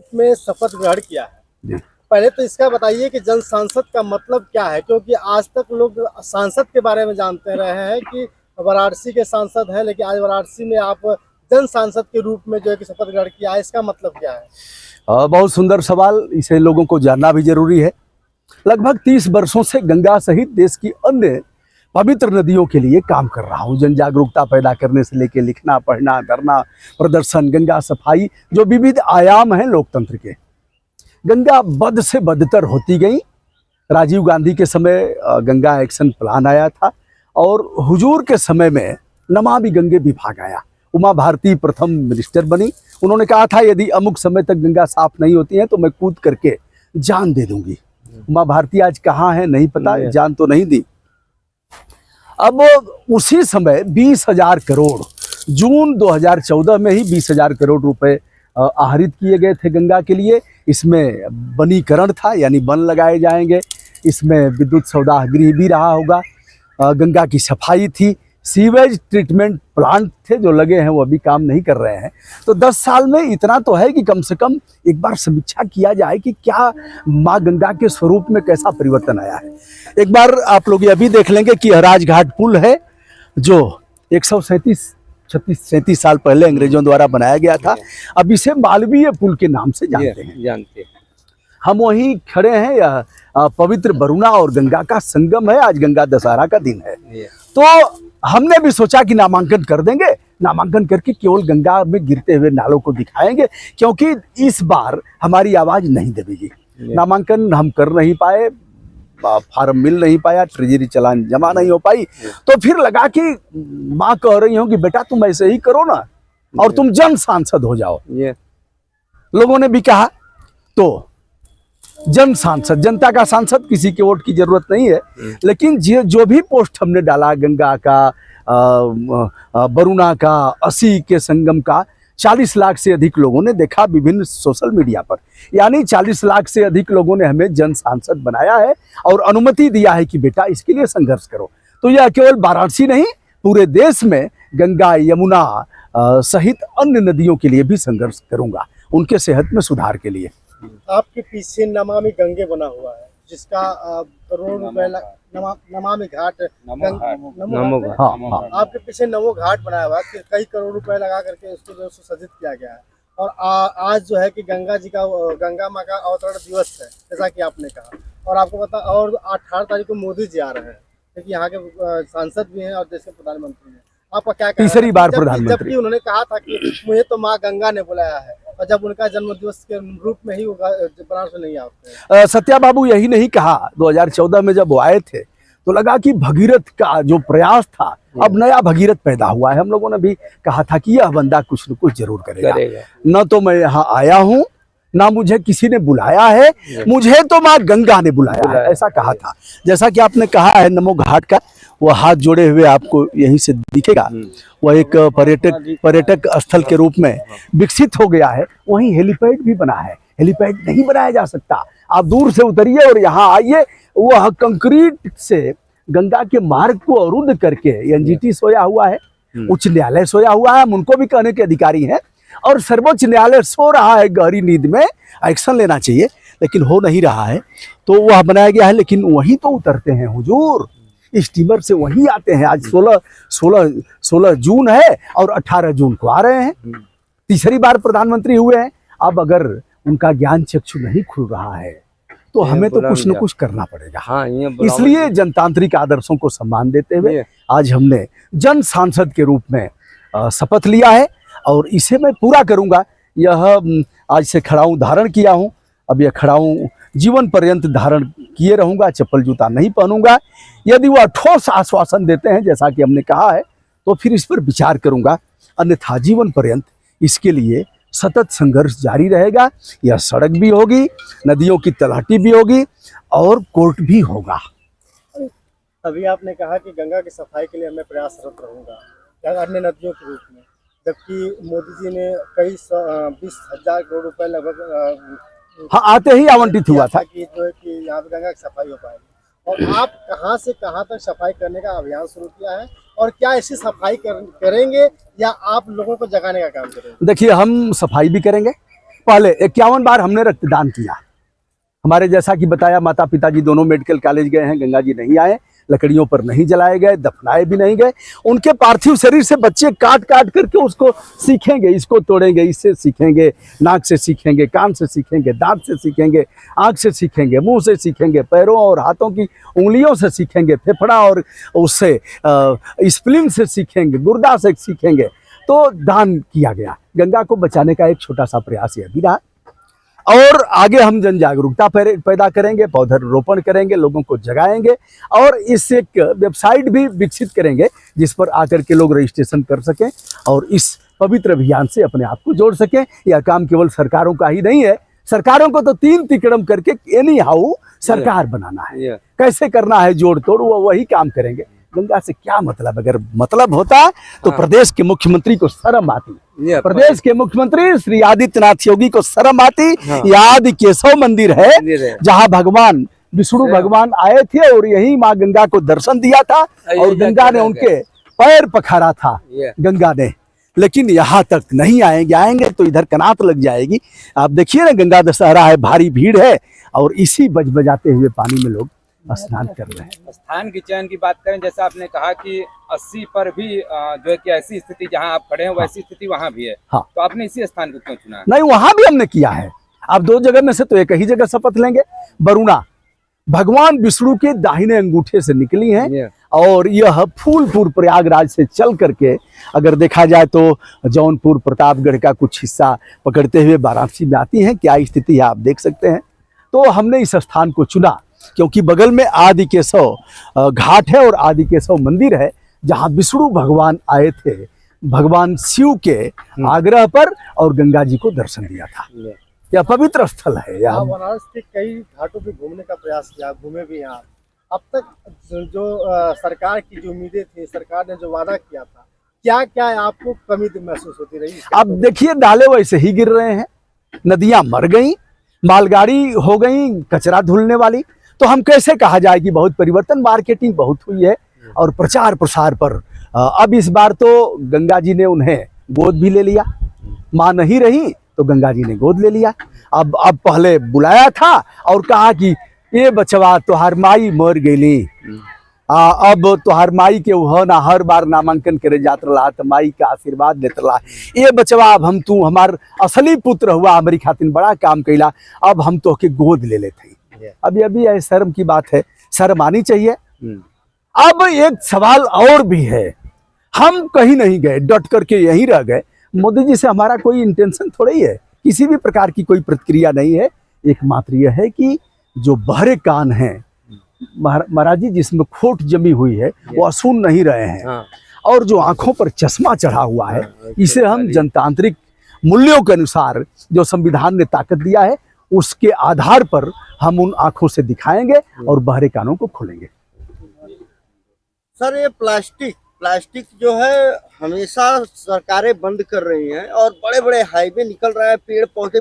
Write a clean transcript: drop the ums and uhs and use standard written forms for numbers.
रूप में शपथ ग्रहण किया है। पहले तो इसका बताइए कि जन सांसद का मतलब क्या है, क्योंकि आज तक लोग सांसद के बारे में जानते रहे हैं कि वाराणसी के सांसद हैं, लेकिन आज वाराणसी में आप जन सांसद के रूप में जो है कि शपथ ग्रहण किया है, इसका मतलब क्या है? बहुत सुंदर सवाल, इसे लोगों को जानना भी जरूरी है। लगभग 30 वर्षों से गंगा सहित देश की अन्य पवित्र नदियों के लिए काम कर रहा हूँ। जन जागरूकता पैदा करने से लेकर लिखना, पढ़ना, धरना, प्रदर्शन, गंगा सफाई, जो विविध आयाम हैं लोकतंत्र के। गंगा बद से बदतर होती गई। राजीव गांधी के समय गंगा एक्शन प्लान आया था और हुजूर के समय में नमामि गंगे विभाग आया। उमा भारती प्रथम मिनिस्टर बनी। उन्होंने कहा था यदि अमुक समय तक गंगा साफ नहीं होती है तो मैं कूद करके जान दे दूंगी। उमा भारती आज कहाँ है नहीं पता, जान तो नहीं दी। अब उसी समय 20,000 करोड़, जून 2014 में ही 20,000 करोड़ रुपए आहरित किए गए थे गंगा के लिए। इसमें वनीकरण था, यानी वन लगाए जाएंगे। इसमें विद्युत सौदागृह भी रहा होगा। गंगा की सफाई थी। सीवेज ट्रीटमेंट प्लांट थे जो लगे हैं, वो अभी काम नहीं कर रहे हैं। तो 10 साल में इतना तो है कि कम से कम एक बार समीक्षा किया जाए कि क्या माँ गंगा के स्वरूप में कैसा परिवर्तन आया है। एक बार आप लोग ये भी देख लेंगे कि राजघाट पुल है जो 137 साल पहले अंग्रेजों द्वारा बनाया गया था। अब इसे मालवीय पुल के नाम से जानते हैं। हम वहीं खड़े हैं। यह पवित्र वरुणा और गंगा का संगम है। आज गंगा दशहरा का दिन है, तो हमने भी सोचा कि नामांकन कर देंगे। नामांकन करके केवल गंगा में गिरते हुए नालों को दिखाएंगे, क्योंकि इस बार हमारी आवाज नहीं दबेगी। नामांकन हम कर नहीं पाए, फार्म मिल नहीं पाया, ट्रेजरी चालान जमा नहीं हो पाई। तो फिर लगा कि माँ कह रही हो कि बेटा तुम ऐसे ही करो ना और तुम जन सांसद हो जाओ। लोगों ने भी कहा, तो जन सांसद, जनता का सांसद, किसी के वोट की जरूरत नहीं है। लेकिन जो भी पोस्ट हमने डाला, गंगा का, वरुणा का, 80 के संगम का, 40 लाख से अधिक लोगों ने देखा विभिन्न सोशल मीडिया पर। यानी 40 लाख से अधिक लोगों ने हमें जन सांसद बनाया है और अनुमति दिया है कि बेटा इसके लिए संघर्ष करो। तो यह केवल वाराणसी नहीं, पूरे देश में गंगा, यमुना सहित अन्य नदियों के लिए भी संघर्ष करूंगा, उनके सेहत में सुधार के लिए। आपके पीछे नमामि गंगे बना हुआ है, जिसका करोड़ रुपए नमामि घाट, आपके पीछे नमो घाट बनाया हुआ है, कई करोड़ रुपए लगा करके उसको जो सुसज्जित किया गया है। और आज जो है कि गंगा जी का, गंगा माँ का अवतरण दिवस है, जैसा कि आपने कहा। और आपको पता, और 18 तारीख को मोदी जी आ रहे हैं, क्योंकि यहाँ के सांसद भी हैं और देश के प्रधानमंत्री हैं। आपका क्या कहना है? तीसरी बार प्रधानमंत्री। जबकि उन्होंने कहा था कि मुझे तो माँ गंगा ने बुलाया है, और जब उनका जन्म दिवस के रूप में ही बनारस नहीं आते। सत्या बाबू यही नहीं कहा। 2014 में जब वो आए थे तो लगा कि भगीरथ का जो प्रयास था, अब नया भगीरथ पैदा हुआ है। हम लोगों ने भी कहा था कि यह बंदा कुछ न कुछ जरूर करेगा। न तो मैं यहाँ आया हूँ, ना मुझे किसी ने बुलाया है, मुझे तो माँ गंगा ने बुलाया है, ऐसा कहा था। जैसा कि आपने कहा है, नमो घाट का वो हाथ जोड़े हुए आपको यहीं से दिखेगा। वह एक पर्यटक स्थल के रूप में विकसित हो गया है। वहीं हेलीपैड भी बना है। हेलीपैड नहीं बनाया जा सकता, आप दूर से उतरिए और यहाँ आइए। वह कंक्रीट से गंगा के मार्ग को अवरुद्ध करके एनजीटी सोया हुआ है, उच्च न्यायालय सोया हुआ है, हम उनको भी कहने के अधिकारी हैं, और सर्वोच्च न्यायालय सो रहा है गहरी नींद में। एक्शन लेना चाहिए लेकिन हो नहीं रहा है, तो वह बनाया गया है। लेकिन वहीं तो उतरते हैं हुजूर, स्टीमर से वहीं आते हैं। आज 16 जून है और 18 जून को आ रहे हैं। तीसरी बार प्रधानमंत्री हुए हैं। अब अगर उनका ज्ञान चक्षु नहीं खुल रहा है तो हमें तो कुछ न कुछ करना पड़ेगा। इसलिए जनतांत्रिक आदर्शों को सम्मान देते हुए आज हमने जन सांसद के रूप में शपथ लिया है और इसे मैं पूरा करूंगा। यह आज से खड़ाऊं धारण किया हूं, अब यह खड़ाऊं जीवन पर्यंत धारण किए रहूंगा, चप्पल जूता नहीं पहनूंगा। यदि वह ठोस आश्वासन देते हैं जैसा कि हमने कहा है तो फिर इस पर विचार करूंगा, अन्यथा जीवन पर्यंत इसके लिए सतत संघर्ष जारी रहेगा। यह सड़क भी होगी, नदियों की तलहटी भी होगी और कोर्ट भी होगा। अभी आपने कहा कि गंगा की सफाई के लिए मैं प्रयासरत रहूंगा अन्य नदियों के रूप में, जबकि मोदी जी ने कई 20,000 करोड़ रुपए लगभग आते ही आवंटित हुआ था कि जो है कि यहाँ पे गंगा की सफाई हो पाएगी। और आप कहाँ से कहाँ तक सफाई करने का अभियान शुरू किया है, और क्या ऐसी सफाई करेंगे या आप लोगों को जगाने का काम करेंगे? देखिए, हम सफाई भी करेंगे, पहले 51 बार हमने रक्तदान किया। हमारे जैसा कि बताया, माता पिताजी दोनों मेडिकल कॉलेज गए हैं, गंगा जी नहीं आए, लकड़ियों पर नहीं जलाए गए, दफनाए भी नहीं गए। उनके पार्थिव शरीर से बच्चे काट काट करके उसको सीखेंगे, इसको तोड़ेंगे, इससे सीखेंगे, नाक से सीखेंगे, कान से सीखेंगे, दांत से सीखेंगे, आंख से सीखेंगे, मुंह से सीखेंगे, पैरों और हाथों की उंगलियों से सीखेंगे, फेफड़ा और उससे स्प्लीन से सीखेंगे, गुर्दा से सीखेंगे। तो दान किया गया। गंगा को बचाने का एक छोटा सा प्रयास यह भी रहा। और आगे हम जन जागरूकता पैदा करेंगे, पौधारोपण करेंगे, लोगों को जगाएंगे और इस एक वेबसाइट भी विकसित करेंगे जिस पर आकर के लोग रजिस्ट्रेशन कर सकें और इस पवित्र अभियान से अपने आप को जोड़ सकें। यह काम केवल सरकारों का ही नहीं है। सरकारों को तो 3 तिकड़म करके एनी हाउ सरकार बनाना है। कैसे करना है जोड़ तोड़, वो वही काम करेंगे। गंगा से क्या मतलब? अगर मतलब होता तो प्रदेश के मुख्यमंत्री को शर्म आती। प्रदेश के मुख्यमंत्री श्री आदित्यनाथ योगी को शर्म आती। यह आदि केशव मंदिर है जहां भगवान विष्णु भगवान आए थे और यही माँ गंगा को दर्शन दिया था और गंगा ने उनके पैर पखारा था गंगा ने। लेकिन यहाँ तक नहीं आएंगे तो इधर कनात लग जाएगी। आप देखिए ना, गंगा दशहरा है, भारी भीड़ है और इसी बजबजाते हुए पानी में लोग स्नान कर रहे हैं। स्थान की चयन की बात करें, जैसा आपने कहा कि 80 पर भी जो है कि ऐसी स्थिति जहां आप खड़े हैं वैसी स्थिति वहां भी है। हाँ। तो आपने इसी स्थान को क्यों चुना? नहीं, वहां भी हमने किया है। अब 2 जगह में से तो एक ही जगह शपथ लेंगे। वरुणा भगवान विष्णु के दाहिने अंगूठे से निकली है और यह फूलपुर प्रयागराज से चल करके अगर देखा जाए तो जौनपुर प्रतापगढ़ का कुछ हिस्सा पकड़ते हुए वाराणसी में आती हैं। क्या स्थिति है आप देख सकते हैं। तो हमने इस स्थान को चुना क्योंकि बगल में आदि केशव घाट है और आदि केशव मंदिर है जहां विष्णु भगवान आए थे भगवान शिव के आग्रह पर और गंगा जी को दर्शन दिया था। यह पवित्र स्थल है। यह बनारस के कई घाटों पे घूमने का प्रयास किया, घूमे भी यहाँ। अब तक जो सरकार की जो उम्मीदें थी, सरकार ने जो वादा किया था, क्या क्या आपको कमी महसूस होती रही? अब देखिए, नाले वैसे ही गिर रहे हैं, नदियां मर गई, मालगाड़ी हो गई कचरा धुलने वाली। तो हम कैसे कहा जाए कि बहुत परिवर्तन, मार्केटिंग बहुत हुई है और प्रचार प्रसार पर अब इस बार तो गंगा जी ने उन्हें गोद भी ले लिया। माँ नहीं रही तो गंगा जी ने गोद ले लिया। अब पहले बुलाया था और कहा कि ये बचवा तोहार माई मर गई, अब तोहार माई के वह ना हर बार नामांकन करे जात रहा तो माई का आशीर्वाद देत रहा। ये बचवा अब हम तू हमार असली पुत्र हुआ, हमारी खातिर बड़ा काम कैला, अब हम तो के गोद ले लेते। अभी यह शर्म की बात है, शर्म आनी चाहिए। अब एक सवाल और भी है, हम कहीं नहीं गए, डट करके यहीं रह गए। मोदी जी से हमारा कोई इंटेंशन थोड़ा ही है, किसी भी प्रकार की कोई प्रतिक्रिया नहीं है। एकमात्र यह है कि जो बहरे कान हैं महाराज जी, जिसमें खोट जमी हुई है, वो सुन नहीं रहे हैं। और जो आंखों पर चश्मा चढ़ा हुआ है, इसे हम जनतांत्रिक मूल्यों के अनुसार जो संविधान ने ताकत दिया है उसके आधार पर हम उन आंखों से दिखाएंगे और बहरे कानों को खोलेंगे। सर, ये प्लास्टिक जो है हमेशा सरकारें बंद कर रही हैं और बड़े बड़े हाईवे निकल रहे हैं, पेड़ पौधे